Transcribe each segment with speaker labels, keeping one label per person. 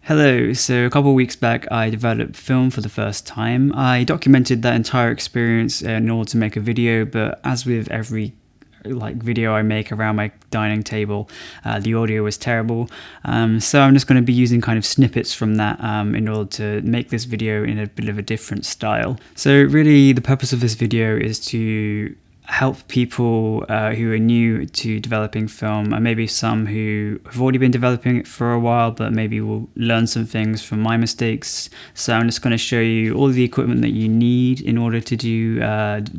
Speaker 1: Hello, so a couple of weeks back I developed film for the first time. I documented that entire experience in order to make a video, but as with every video I make around my dining table, the audio was terrible. So I'm just going to be using kind of snippets from that in order to make this video in a bit of a different style. So really the purpose of this video is to help people who are new to developing film, and maybe some who have already been developing it for a while but maybe will learn some things from my mistakes. So I'm just going to show you all the equipment that you need in order to do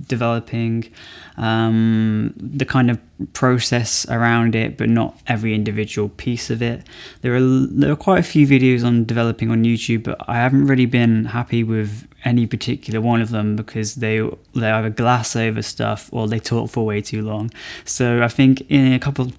Speaker 1: developing, the kind of process around it, but not every individual piece of it. There are quite a few videos on developing on YouTube, but I haven't really been happy with any particular one of them because they either glass over stuff or they talk for way too long. So I think in a couple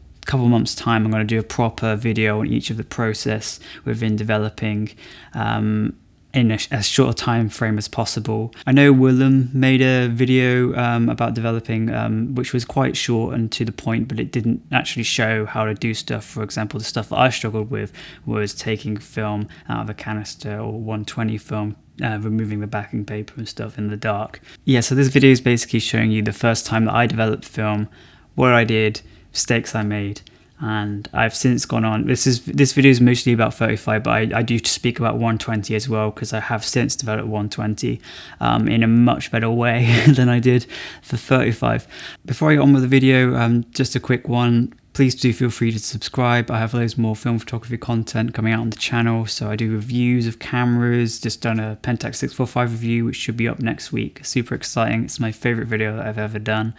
Speaker 1: months time I'm going to do a proper video on each of the process within developing in as short a time frame as possible. I know Willem made a video about developing which was quite short and to the point, but it didn't actually show how to do stuff. For example, the stuff that I struggled with was taking film out of a canister or 120 film, removing the backing paper and stuff in the dark. Yeah, so this video is basically showing you the first time that I developed film, what I did, mistakes I made, and I've since gone on. This video is mostly about 35, but I do speak about 120 as well because I have since developed 120 in a much better way than I did for 35. Before I get on with the video, just a quick one. Please do feel free to subscribe. I have loads more film photography content coming out on the channel. So I do reviews of cameras, just done a Pentax 645 review, which should be up next week. Super exciting. It's my favorite video that I've ever done.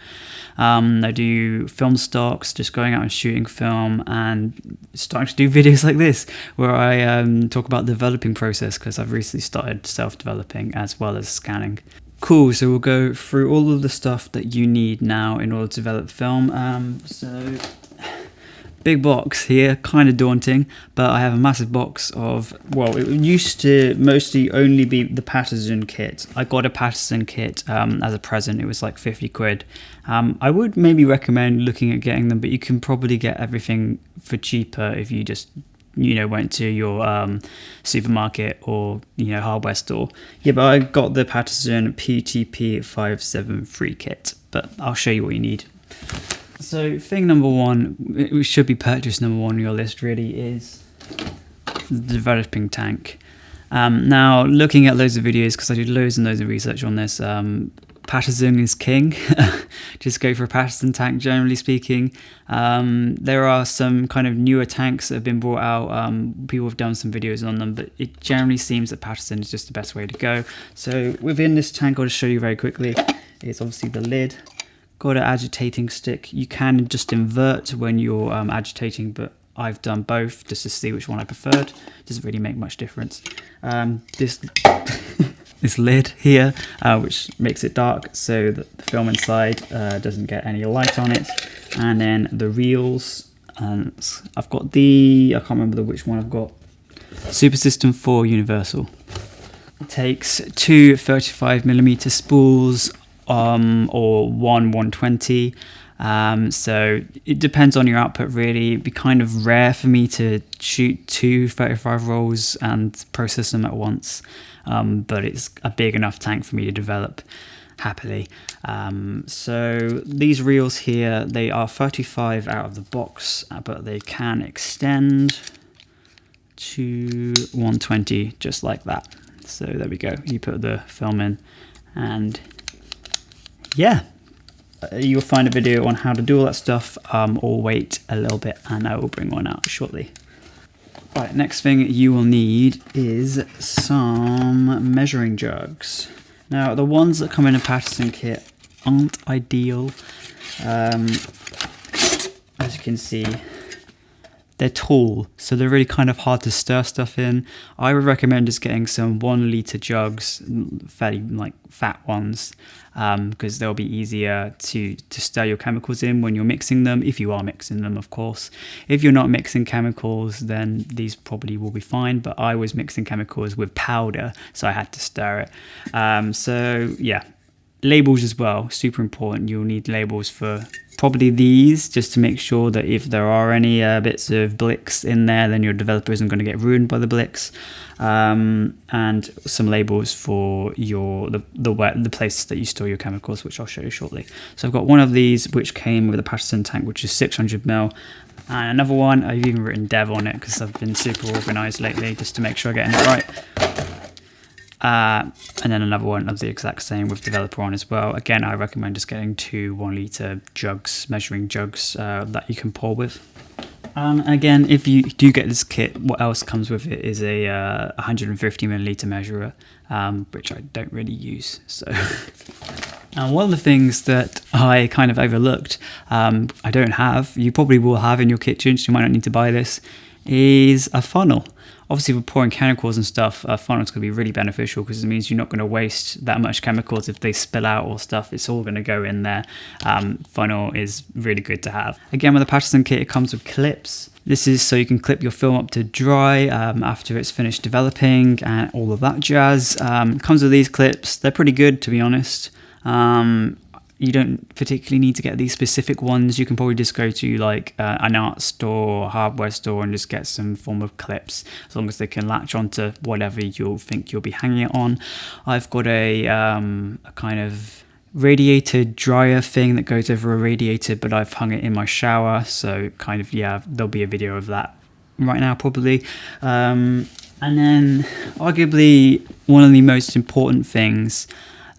Speaker 1: I do film stocks, just going out and shooting film, and starting to do videos like this where I talk about the developing process because I've recently started self-developing as well as scanning. Cool, so we'll go through all of the stuff that you need now in order to develop film. So big box here, kind of daunting, but I have a massive box of, well, it used to mostly only be the Patterson kit. I got a Patterson kit as a present. It was like 50 quid. I would maybe recommend looking at getting them, but you can probably get everything for cheaper if you just went to your supermarket or hardware store. Yeah, but I got the Patterson PTP 573 kit, but I'll show you what you need. So thing number one, it should be purchase number one on your list really, is the developing tank. Now looking at loads of videos, because I did loads and loads of research on this, Patterson is king. Just go for a Patterson tank, generally speaking. There are some kind of newer tanks that have been brought out. People have done some videos on them, but it generally seems that Patterson is just the best way to go. So within this tank, I'll just show you very quickly. It's obviously the lid. Got an agitating stick. You can just invert when you're agitating, but I've done both just to see which one I preferred. Doesn't really make much difference. This lid here, which makes it dark so that the film inside doesn't get any light on it. And then the reels. I've got I can't remember which one I've got. Super System 4 Universal. It takes two 35mm spools, or one 120. So it depends on your output really. It'd be kind of rare for me to shoot two 35 rolls and process them at once, but it's a big enough tank for me to develop happily. So these reels here, they are 35 out of the box, but they can extend to 120 just like that. So there we go. You put the film in, and yeah, you'll find a video on how to do all that stuff, or wait a little bit and I will bring one out shortly. Right, next thing you will need is some measuring jugs. Now the ones that come in a Patterson kit aren't ideal. As you can see, they're tall, so they're really kind of hard to stir stuff in. I would recommend just getting some 1 litre jugs, fairly fat ones, because they'll be easier to stir your chemicals in when you're mixing them, if you are mixing them, of course. If you're not mixing chemicals, then these probably will be fine, but I was mixing chemicals with powder, so I had to stir it. So yeah, labels as well, super important. You'll need labels for probably these, just to make sure that if there are any bits of blicks in there, then your developer isn't going to get ruined by the blicks. And some labels for the places that you store your chemicals, which I'll show you shortly. So I've got one of these which came with a Patterson tank, which is 600ml, and another one I've even written dev on it because I've been super organized lately just to make sure I'm getting it right. And then another one of the exact same with developer on as well. Again, I recommend just getting 2 1 litre jugs, measuring jugs that you can pour with. Again, if you do get this kit, what else comes with it is a 150ml measurer, which I don't really use. So, one of the things that I kind of overlooked, I don't have, you probably will have in your kitchen, so you might not need to buy this, is a funnel. Obviously, for pouring chemicals and stuff, a funnel is going to be really beneficial because it means you're not going to waste that much chemicals if they spill out or stuff. It's all going to go in there. Funnel is really good to have. Again, with the Patterson kit, it comes with clips. This is so you can clip your film up to dry after it's finished developing and all of that jazz. Comes with these clips. They're pretty good, to be honest. You don't particularly need to get these specific ones. You can probably just go to like an art store or hardware store and just get some form of clips, as long as they can latch onto whatever you'll think you'll be hanging it on. I've got a kind of radiator dryer thing that goes over a radiator, but I've hung it in my shower, so kind of, yeah, there'll be a video of that right now probably. And then arguably one of the most important things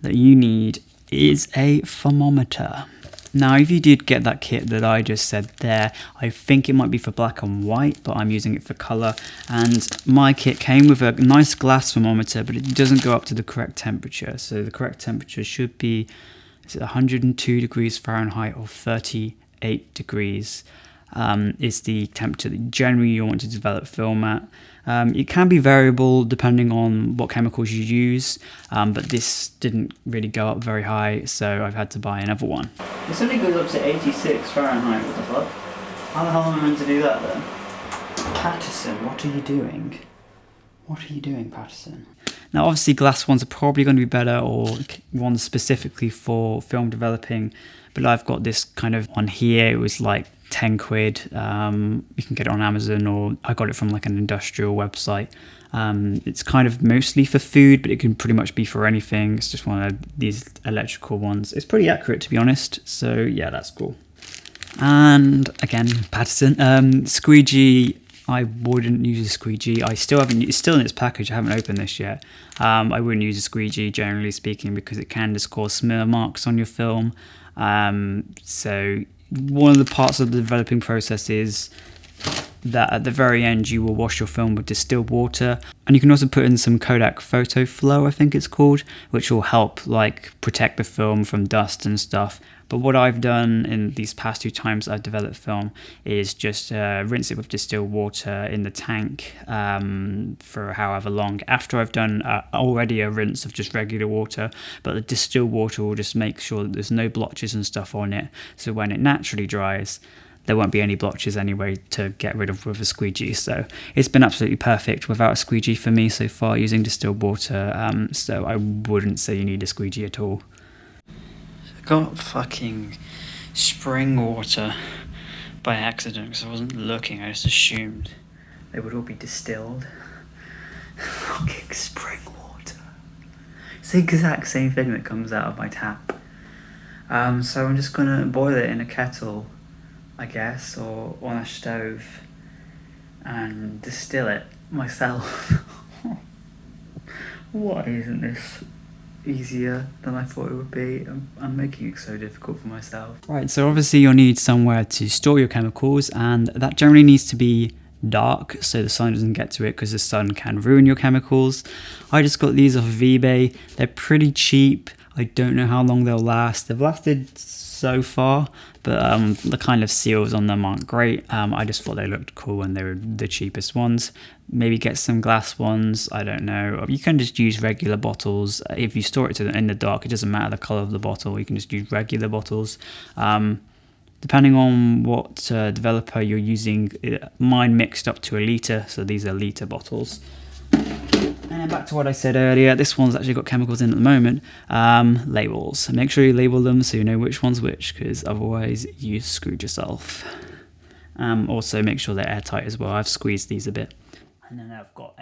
Speaker 1: that you need is a thermometer. Now, if you did get that kit that I just said there, I think it might be for black and white, but I'm using it for color. And my kit came with a nice glass thermometer, but it doesn't go up to the correct temperature. So the correct temperature should be, is it 102 degrees Fahrenheit or 38 degrees is the temperature that generally you want to develop film at. It can be variable depending on what chemicals you use, but this didn't really go up very high, so I've had to buy another one. This only goes up to 86 Fahrenheit, what the fuck? How the hell am I meant to do that then? Patterson, what are you doing? What are you doing, Patterson? Now obviously glass ones are probably going to be better, or ones specifically for film developing, but I've got this kind of one here. It was like 10 quid. You can get it on Amazon, or I got it from like an industrial website. It's kind of mostly for food, but it can pretty much be for anything. It's just one of these electrical ones. It's pretty accurate, to be honest, so yeah, that's cool. And again, Patterson squeegee. I wouldn't use a squeegee. I still haven't, it's still in its package, I haven't opened this yet. I wouldn't use a squeegee, generally speaking, because it can just cause smear marks on your film. So one of the parts of the developing process is that at the very end you will wash your film with distilled water, and you can also put in some Kodak Photo Flow, I think it's called, which will help like protect the film from dust and stuff. But what I've done in these past 2 times I've developed film is just rinse it with distilled water in the tank for however long, after I've done already a rinse of just regular water. But the distilled water will just make sure that there's no blotches and stuff on it, so when it naturally dries there won't be any blotches anyway to get rid of with a squeegee. So it's been absolutely perfect without a squeegee for me so far using distilled water, so I wouldn't say you need a squeegee at all. I got fucking spring water by accident because I wasn't looking. I just assumed they would all be distilled. Fucking spring water. It's the exact same thing that comes out of my tap. So I'm just gonna boil it in a kettle, I guess, or on a stove, and distill it myself. Why isn't this easier than I thought it would be? I'm making it so difficult for myself. Right, so obviously you'll need somewhere to store your chemicals, and that generally needs to be dark so the sun doesn't get to it, because the sun can ruin your chemicals. I just got these off of eBay. They're pretty cheap. I don't know how long they'll last. They've lasted so far, but the kind of seals on them aren't great. I just thought they looked cool and they were the cheapest ones. Maybe get some glass ones, I don't know. You can just use regular bottles. If you store it in the dark, it doesn't matter the colour of the bottle, you can just use regular bottles. Depending on what developer you're using, mine mixed up to 1 litre, so these are litre bottles. And then back to what I said earlier, this one's actually got chemicals in at the moment. Labels. Make sure you label them so you know which one's which, because otherwise you screwed yourself. Also make sure they're airtight as well. I've squeezed these a bit. And then I've got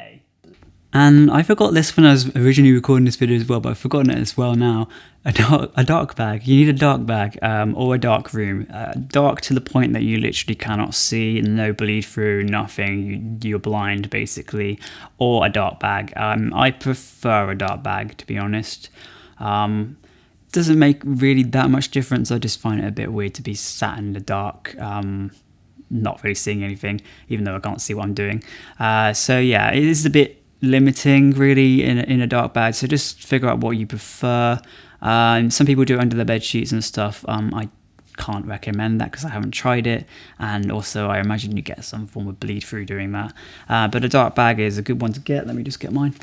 Speaker 1: and I forgot this when I was originally recording this video as well, but I've forgotten it as well now. A dark bag. You need a dark bag or a dark room. Dark to the point that you literally cannot see, no bleed through, nothing. You're blind basically. Or a dark bag. I prefer a dark bag, to be honest. Doesn't make really that much difference. I just find it a bit weird to be sat in the dark. Not really seeing anything, even though I can't see what I'm doing. So yeah, it is a bit limiting really in a dark bag, so just figure out what you prefer. Some people do it under their bed sheets and stuff. I can't recommend that because I haven't tried it, and also I imagine you get some form of bleed through doing that, but a dark bag is a good one to get. Let me just get mine.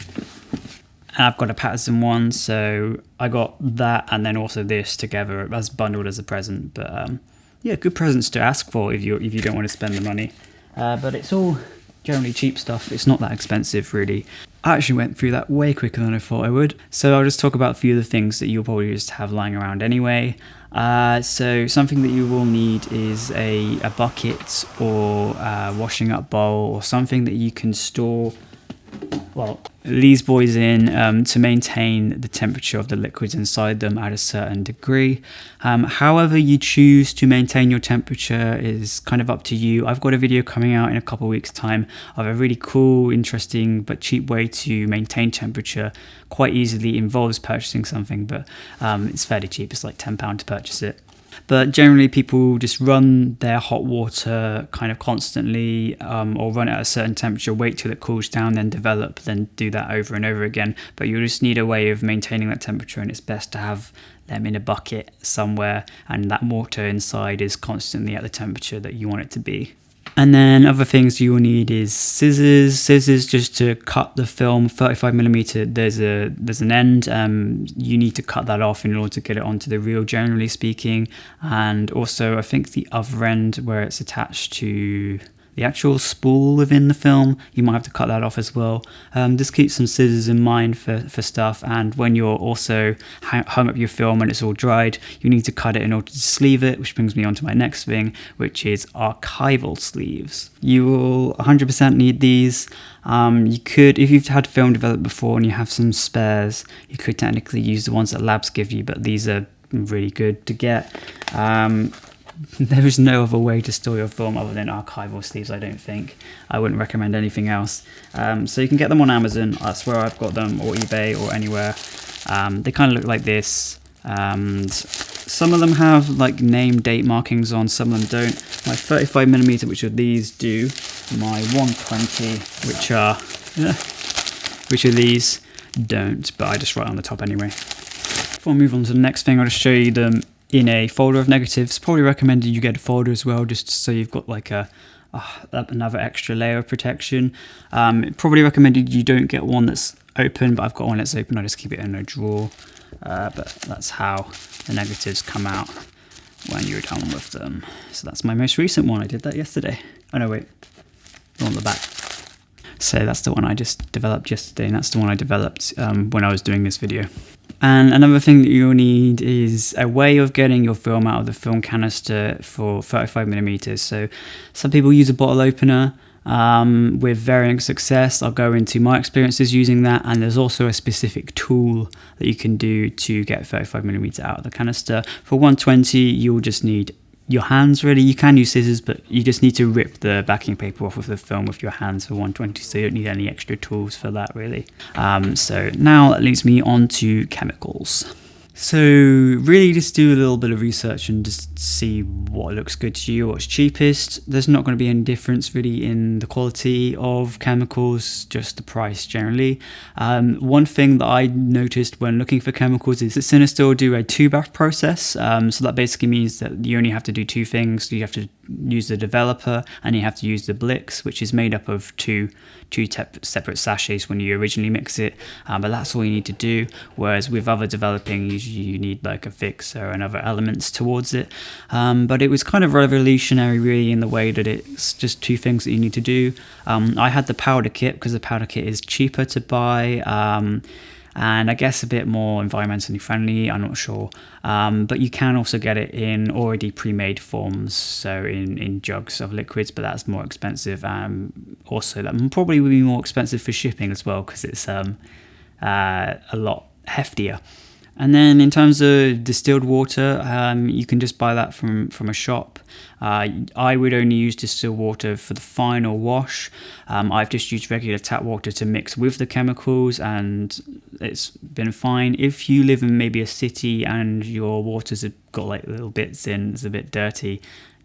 Speaker 1: And I've got a Patterson one, so I got that and then also this together as bundled as a present. But yeah, good presents to ask for if you don't want to spend the money, but it's all generally cheap stuff. It's not that expensive really. I actually went through that way quicker than I thought I would. So I'll just talk about a few of the things that you'll probably just have lying around anyway. So something that you will need is a bucket or a washing up bowl or something that you can store, well, these boys in to maintain the temperature of the liquids inside them at a certain degree. However you choose to maintain your temperature is kind of up to you. I've got a video coming out in a couple of weeks time of a really cool, interesting but cheap way to maintain temperature. Quite easily involves purchasing something, but it's fairly cheap. It's like £10 to purchase it. But generally people just run their hot water kind of constantly, or run it at a certain temperature, wait till it cools down, then develop, then do that over and over again. But you just need a way of maintaining that temperature, and it's best to have them in a bucket somewhere, and that water inside is constantly at the temperature that you want it to be. And then other things you will need is scissors just to cut the film. 35mm, there's an end, you need to cut that off in order to get it onto the reel, generally speaking. And also I think the other end where it's attached to the actual spool within the film, you might have to cut that off as well. Just keep some scissors in mind for stuff, and when you're also hung up your film and it's all dried, you need to cut it in order to sleeve it, which brings me on to my next thing, which is archival sleeves. You will 100% need these. You could, if you've had film developed before and you have some spares, you could technically use the ones that labs give you, but these are really good to get. There is no other way to store your film other than archival sleeves, I don't think. I wouldn't recommend anything else. So you can get them on Amazon, that's where I've got them, or eBay, or anywhere. They kind of look like this. Some of them have like name date markings on, some of them don't. My 35mm, which are these, do. My 120, which are these, don't, but I just write on the top anyway. Before I move on to the next thing, I'll just show you them in a folder of negatives. Probably recommended you get a folder as well, just so you've got like another extra layer of protection. Probably recommended you don't get one that's open, but I've got one that's open. I just keep it in a drawer. But that's how the negatives come out when you're done with them. So that's my most recent one. I did that yesterday. Oh no, wait, on the back. So that's the one I just developed yesterday, and that's the one I developed when I was doing this video. And another thing that you'll need is a way of getting your film out of the film canister for 35mm. So some people use a bottle opener with varying success. I'll go into my experiences using that, and there's also a specific tool that you can do to get 35mm out of the canister. For 120, you'll just need your hands really. You can use scissors, but you just need to rip the backing paper off of the film with your hands for 120, so you don't need any extra tools for that really. So now that leads me on to chemicals. So really just do a little bit of research and just see what looks good to you, what's cheapest. There's not going to be any difference really in the quality of chemicals, just the price generally. One thing that I noticed when looking for chemicals is that Cinestill do a 2-bath process. So that basically means that you only have to do 2 things. You have to use the developer, and you have to use the Blix, which is made up of two separate sachets when you originally mix it, but that's all you need to do. Whereas with other developing, usually you need like a fixer and other elements towards it. But it was kind of revolutionary really in the way that it's just two things that you need to do. I had the powder kit because the powder kit is cheaper to buy, and I guess a bit more environmentally friendly, I'm not sure. But you can also get it in already pre-made forms, so in jugs of liquids, but that's more expensive. Also, that probably will be more expensive for shipping as well, because it's a lot heftier. And then in terms of distilled water, you can just buy that from a shop. I would only use distilled water for the final wash. I've just used regular tap water to mix with the chemicals, and it's been fine. If you live in maybe a city and your waters have got like little bits in, it's a bit dirty,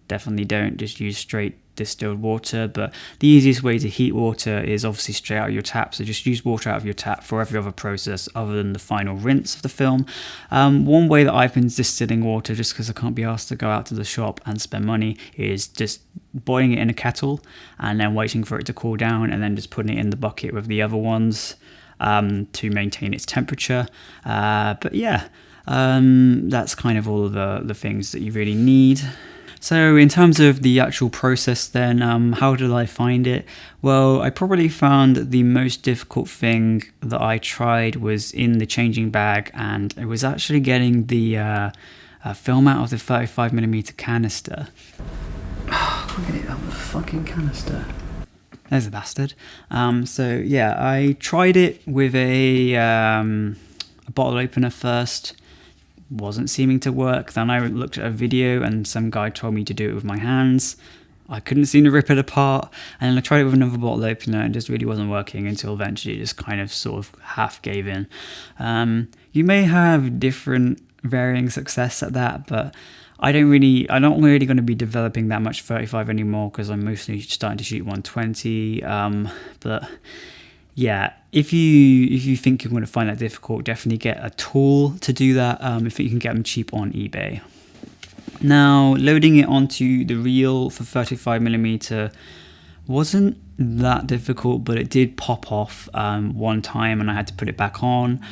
Speaker 1: definitely don't just use straight distilled water. But the easiest way to heat water is obviously straight out of your tap, so just use water out of your tap for every other process other than the final rinse of the film. One way that I've been distilling water, just because I can't be asked to go out to the shop and spend money, is just boiling it in a kettle and then waiting for it to cool down, and then just putting it in the bucket with the other ones to maintain its temperature. But yeah, that's kind of all of the things that you really need. So in terms of the actual process then, how did I find it? Well, I probably found the most difficult thing that I tried was in the changing bag, and it was actually getting the film out of the 35mm canister. Can't get it out of the fucking canister. There's a bastard. So yeah, I tried it with a bottle opener first. Wasn't seeming to work. Then I looked at a video and some guy told me to do it with my hands. I couldn't seem to rip it apart, and then I tried it with another bottle opener and it just really wasn't working until eventually it just kind of sort of half gave in. You may have different varying success at that, but I'm not really going to be developing that much 35 anymore because I'm mostly starting to shoot 120. But yeah, if you think you're going to find that difficult, definitely get a tool to do that. If you can get them cheap on eBay. Now, loading it onto the reel for 35mm wasn't that difficult, but it did pop off one time and I had to put it back on.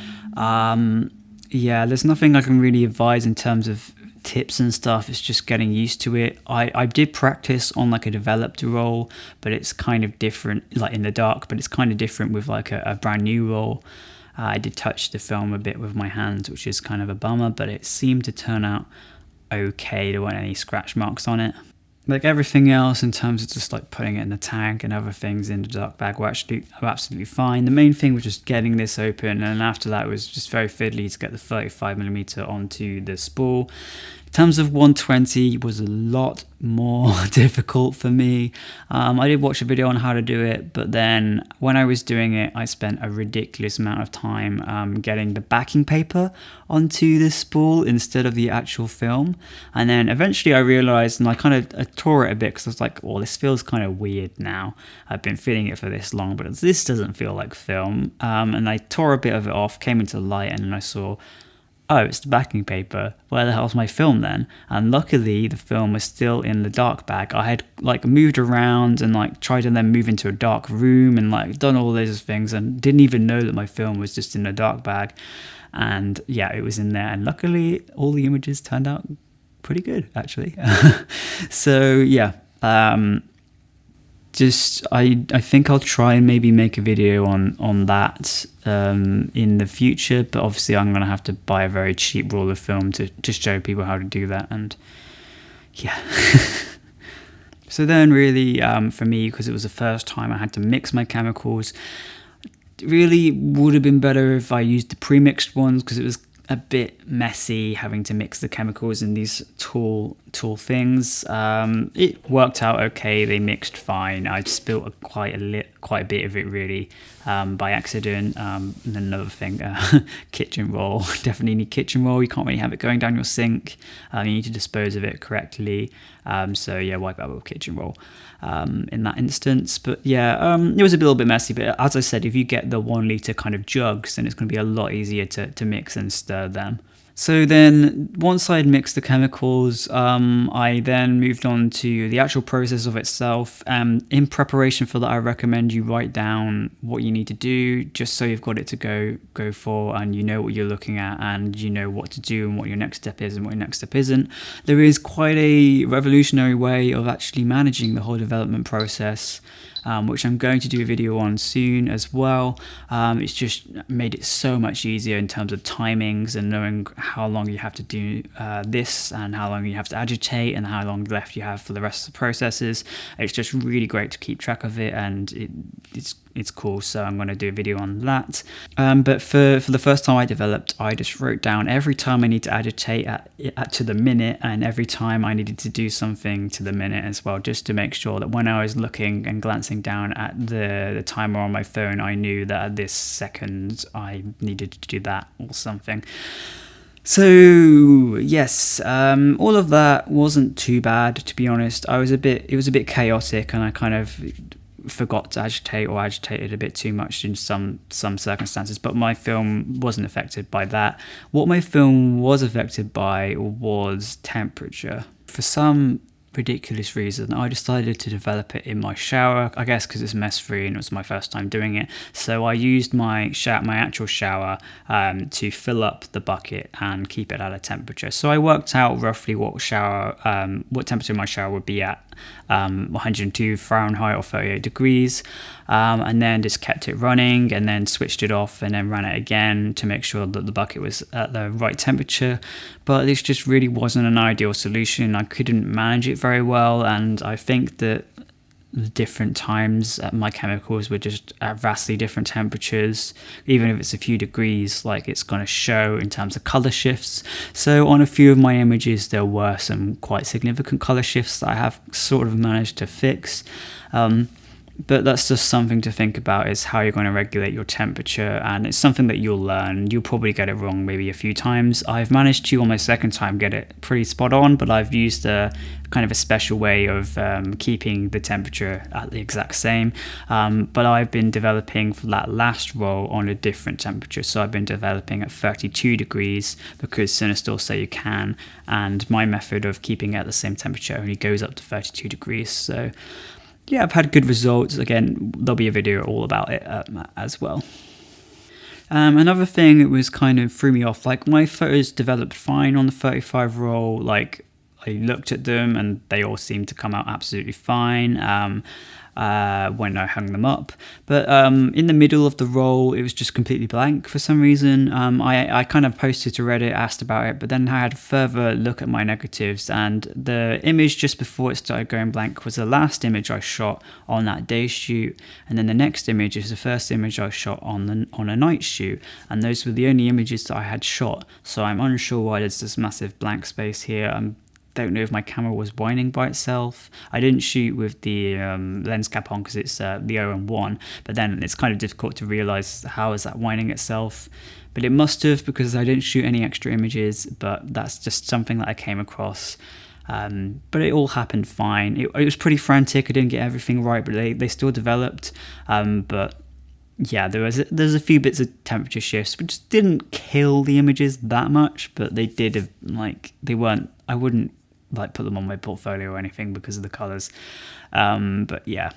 Speaker 1: Yeah, there's nothing I can really advise in terms of tips and stuff. It's just getting used to it. I did practice on like a developed roll, but it's kind of different, like in the dark, but it's kind of different with like a brand new roll. I did touch the film a bit with my hands, which is kind of a bummer, but it seemed to turn out okay. There weren't any scratch marks on it. Like everything else in terms of just like putting it in the tank and other things in the dark bag were absolutely fine. The main thing was just getting this open, and after that it was just very fiddly to get the 35mm onto the spool. In terms of 120 was a lot more difficult for me. I did watch a video on how to do it, but then when I was doing it, I spent a ridiculous amount of time getting the backing paper onto the spool instead of the actual film. And then eventually I realized, and I tore it a bit because I was like, oh, this feels kind of weird now. I've been feeling it for this long, but this doesn't feel like film. And I tore a bit of it off, came into light, and then I saw, oh, it's the backing paper. Where the hell's my film then? And luckily the film was still in the dark bag. I had like moved around and like tried to then move into a dark room and like done all those things and didn't even know that my film was just in the dark bag. And yeah, it was in there, and luckily all the images turned out pretty good actually. So yeah, I think I'll try and maybe make a video on that in the future, but obviously I'm gonna have to buy a very cheap roll of film to show people how to do that. And yeah. So then really for me, because it was the first time I had to mix my chemicals, it really would have been better if I used the pre-mixed ones, because it was a bit messy having to mix the chemicals in these tall things. It worked out okay. They mixed fine. I spilt quite a bit of it really by accident. And another thing, kitchen roll. Definitely need kitchen roll. You can't really have it going down your sink. You need to dispose of it correctly. So yeah, wipe out with kitchen roll in that instance. But yeah, it was a little bit messy, but as I said, if you get the 1 litre kind of jugs, then it's going to be a lot easier to mix and stir them. So then once I'd mixed the chemicals, I then moved on to the actual process of itself. In preparation for that, I recommend you write down what you need to do, just so you've got it to go for, and you know what you're looking at, and you know what to do and what your next step is and what your next step isn't. There is quite a revolutionary way of actually managing the whole development process, which I'm going to do a video on soon as well. It's just made it so much easier in terms of timings and knowing how long you have to do this and how long you have to agitate and how long left you have for the rest of the processes. It's just really great to keep track of it, and it's cool, so I'm going to do a video on that. But for the first time I developed, I just wrote down every time I need to agitate at to the minute, and every time I needed to do something to the minute as well, just to make sure that when I was looking and glancing down at the timer on my phone, I knew that at this second I needed to do that or something. So yes, all of that wasn't too bad, to be honest. It was a bit chaotic, and I kind of forgot to agitate or agitated a bit too much in some circumstances, but my film wasn't affected by that. What my film was affected by was temperature. For some ridiculous reason, I decided to develop it in my shower, I guess because it's mess free and it was my first time doing it. So I used my actual shower to fill up the bucket and keep it at a temperature. So I worked out roughly what temperature my shower would be at, 102 Fahrenheit or 38 degrees, and then just kept it running and then switched it off and then ran it again to make sure that the bucket was at the right temperature. But this just really wasn't an ideal solution. I couldn't manage it very well, and I think that the different times my chemicals were just at vastly different temperatures. Even if it's a few degrees, like, it's going to show in terms of color shifts. So on a few of my images there were some quite significant color shifts that I have sort of managed to fix. But that's just something to think about, is how you're going to regulate your temperature, and it's something that you'll learn. You'll probably get it wrong maybe a few times. I've managed to, on my second time, get it pretty spot on, but I've used a kind of a special way of keeping the temperature at the exact same. But I've been developing for that last roll on a different temperature. So I've been developing at 32 degrees because Cinestill say you can, and my method of keeping it at the same temperature only goes up to 32 degrees. So yeah, I've had good results. Again, there'll be a video all about it as well. Another thing that was kind of threw me off, like, my photos developed fine on the 35 roll. Like, I looked at them and they all seemed to come out absolutely fine when I hung them up. But in the middle of the roll, it was just completely blank for some reason. I kind of posted to Reddit, asked about it, but then I had a further look at my negatives, and the image just before it started going blank was the last image I shot on that day's shoot, and then the next image is the first image I shot on a night shoot, and those were the only images that I had shot. So I'm unsure why there's this massive blank space here. Don't know if my camera was whining by itself. I didn't shoot with the lens cap on because it's the 0-1, but then it's kind of difficult to realize how is that whining itself. But it must have, because I didn't shoot any extra images, but that's just something that I came across. But it all happened fine. It was pretty frantic. I didn't get everything right, but they still developed. But yeah, there's a few bits of temperature shifts which didn't kill the images that much, but they did, like, they weren't, I wouldn't like put them on my portfolio or anything because of the colors. But yeah,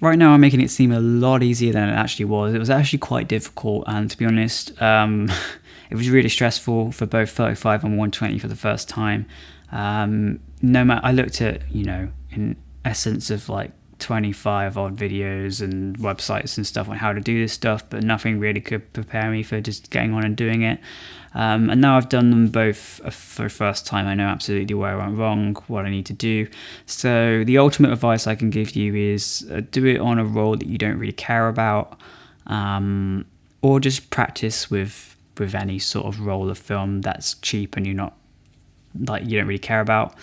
Speaker 1: right now I'm making it seem a lot easier than it actually was. It was actually quite difficult, and to be honest, it was really stressful for both 35 and 120 for the first time. No matter, I looked at, in essence of like 25 odd videos and websites and stuff on how to do this stuff, but nothing really could prepare me for just getting on and doing it. And now I've done them both for the first time. I know absolutely where I went wrong, what I need to do. So the ultimate advice I can give you is do it on a roll that you don't really care about, or just practice with any sort of roll of film that's cheap and you don't really care about.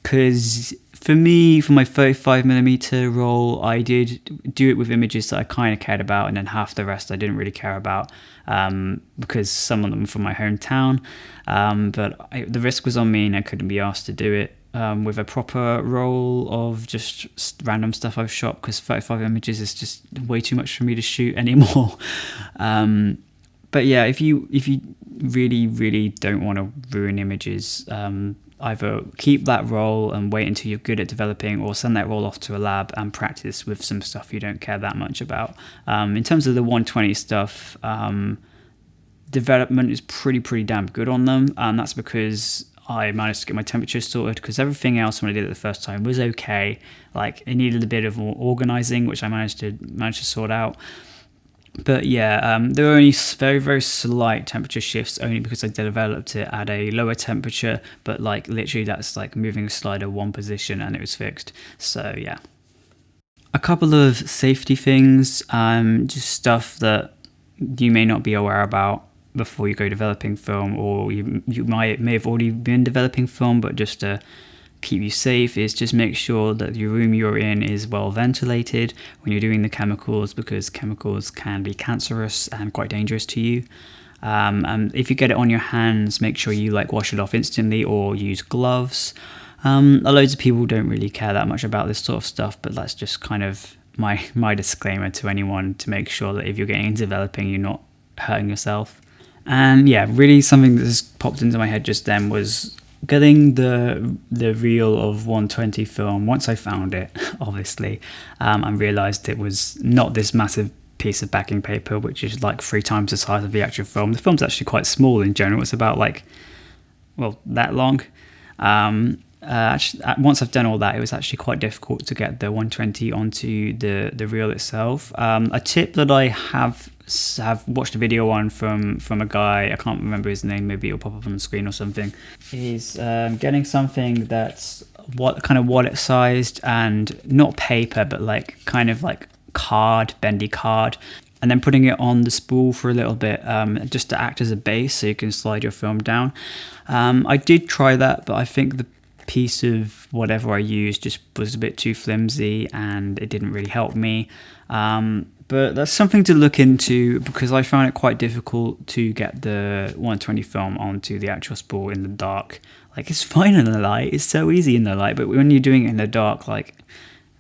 Speaker 1: Because for me, for my 35mm roll, I did do it with images that I kind of cared about, and then half the rest I didn't really care about, because some of them were from my hometown. But the risk was on me, and I couldn't be asked to do it with a proper roll of just random stuff I've shot, because 35 images is just way too much for me to shoot anymore. But But yeah, if you really don't want to ruin images, either keep that role and wait until you're good at developing, or send that role off to a lab and practice with some stuff you don't care that much about. In terms of the 120 stuff, development is pretty damn good on them, and that's because I managed to get my temperature sorted, because everything else when I did it the first time was okay. Like, it needed a bit of more organizing, which I managed to sort out. But yeah, there were only very slight temperature shifts, only because I developed it at a lower temperature, but like literally that's like moving a slider one position and it was fixed. So yeah. A couple of safety things, just stuff that you may not be aware about before you go developing film, or you may have already been developing film, but just to keep you safe, is just make sure that your room you're in is well ventilated when you're doing the chemicals, because chemicals can be cancerous and quite dangerous to you. And if you get it on your hands, make sure you like wash it off instantly or use gloves. Loads of people don't really care that much about this sort of stuff, but that's just kind of my disclaimer to anyone, to make sure that if you're getting into developing, you're not hurting yourself. And yeah, really something that just popped into my head just then was getting the reel of 120 film. Once I found it, obviously, and realised it was not this massive piece of backing paper, which is like 3 times the size of the actual film. The film's actually quite small in general. It's about that long. Once I've done all that, it was actually quite difficult to get the 120 onto the reel itself. A tip that I have watched a video on from a guy, I can't remember his name, maybe it'll pop up on the screen or something, is getting something that's kind of wallet sized and not paper, but like kind of like bendy card, and then putting it on the spool for a little bit, just to act as a base so you can slide your film down. I did try that, but I think the piece of whatever I used just was a bit too flimsy and it didn't really help me. But that's something to look into, because I found it quite difficult to get the 120 film onto the actual spool in the dark. Like, it's fine in the light, it's so easy in the light, but when you're doing it in the dark, like,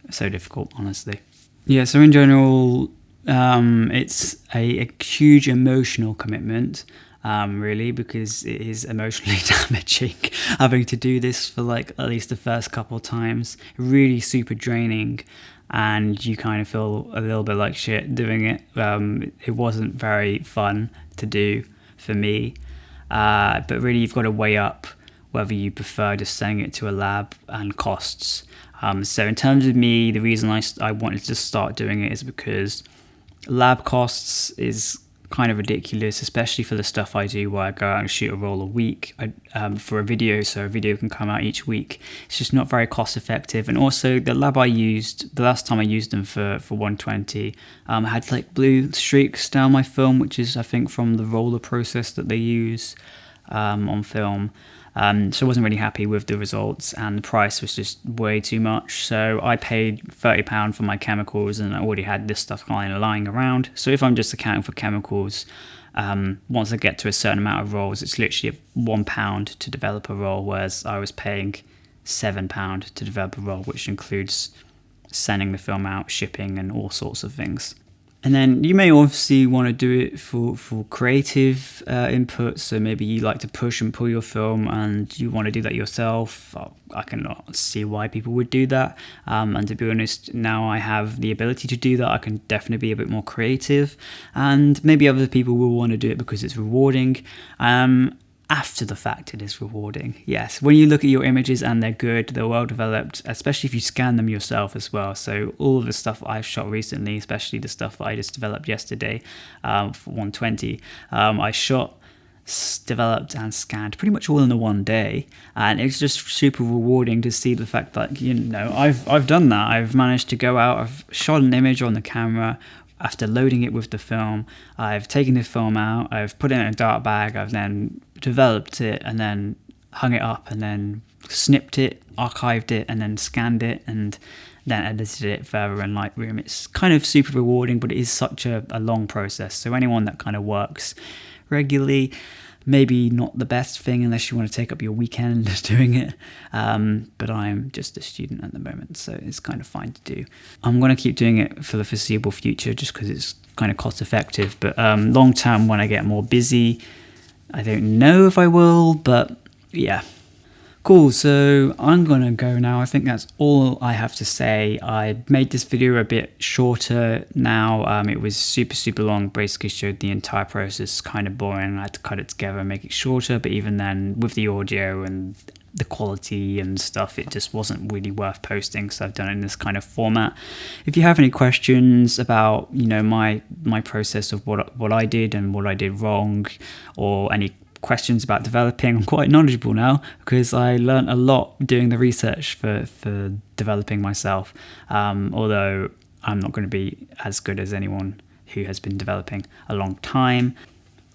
Speaker 1: it's so difficult, honestly. Yeah, so in general, it's a huge emotional commitment, really, because it is emotionally damaging having to do this for like at least the first couple of times. Really super draining, and you kind of feel a little bit like shit doing it. It wasn't very fun to do for me, but really you've got to weigh up whether you prefer just sending it to a lab and costs. So in terms of me, the reason I wanted to start doing it is because lab costs is kind of ridiculous, especially for the stuff I do where I go out and shoot a roll a week for a video, so a video can come out each week. It's just not very cost effective. And also the lab I used, the last time I used them for 120, had like blue streaks down my film, which is I think from the roller process that they use on film. So I wasn't really happy with the results, and the price was just way too much. So I paid £30 for my chemicals, and I already had this stuff kind of lying around. So if I'm just accounting for chemicals, once I get to a certain amount of rolls, it's literally £1 to develop a roll, whereas I was paying £7 to develop a roll, which includes sending the film out, shipping, and all sorts of things. And then you may obviously want to do it for creative input. So maybe you like to push and pull your film and you want to do that yourself. I cannot see why people would do that. And to be honest, now I have the ability to do that. I can definitely be a bit more creative. And maybe other people will want to do it because it's rewarding. After the fact, it is rewarding. Yes, when you look at your images and they're good, they're well developed, especially if you scan them yourself as well. So all of the stuff I've shot recently, especially the stuff that I just developed yesterday for 120, I shot, developed and scanned pretty much all in the one day, and it's just super rewarding to see the fact that, you know, I've done that. I've managed to go out, I've shot an image on the camera. After loading it with the film, I've taken the film out, I've put it in a dark bag, I've then developed it and then hung it up and then snipped it, archived it, and then scanned it and then edited it further in Lightroom. It's kind of super rewarding, but it is such a long process. So anyone that kind of works regularly Maybe not the best thing unless you want to take up your weekend doing it, but I'm just a student at the moment, so it's kind of fine to do. I'm going to keep doing it for the foreseeable future just because it's kind of cost effective, but long term when I get more busy, I don't know if I will, but yeah. Cool, so I'm gonna go now. I think that's all I have to say. I made this video a bit shorter now. It was super long, basically showed the entire process, kind of boring. I had to cut it together and make it shorter, but even then with the audio and the quality and stuff, it just wasn't really worth posting, so I've done it in this kind of format. If you have any questions about, you know, my process of what I did and what I did wrong, or any questions about developing, I'm quite knowledgeable now because I learned a lot doing the research for developing myself, although I'm not going to be as good as anyone who has been developing a long time.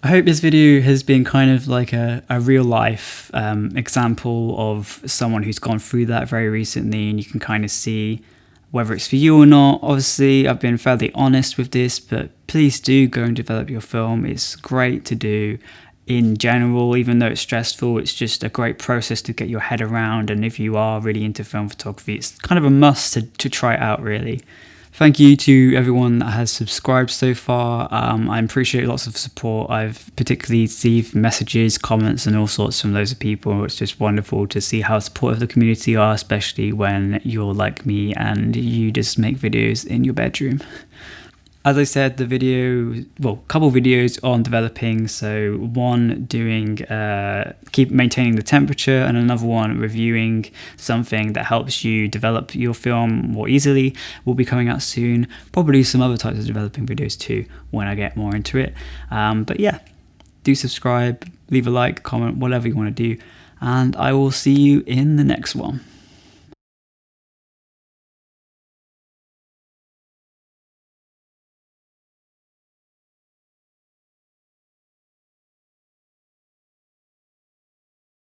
Speaker 1: I hope this video has been kind of like a real life example of someone who's gone through that very recently, and you can kind of see whether it's for you or not. Obviously, I've been fairly honest with this, but please do go and develop your film. It's great to do in general, even though it's stressful. It's just a great process to get your head around, and if you are really into film photography, it's kind of a must to try it out, really. Thank you to everyone that has subscribed so far. I appreciate lots of support. I've particularly received messages, comments and all sorts from loads of people. It's just wonderful to see how supportive the community are, especially when you're like me and you just make videos in your bedroom. As I said, the video, well, couple videos on developing. So one doing, keep maintaining the temperature, and another one reviewing something that helps you develop your film more easily will be coming out soon. Probably some other types of developing videos too when I get more into it. But yeah, do subscribe, leave a like, comment, whatever you want to do. And I will see you in the next one.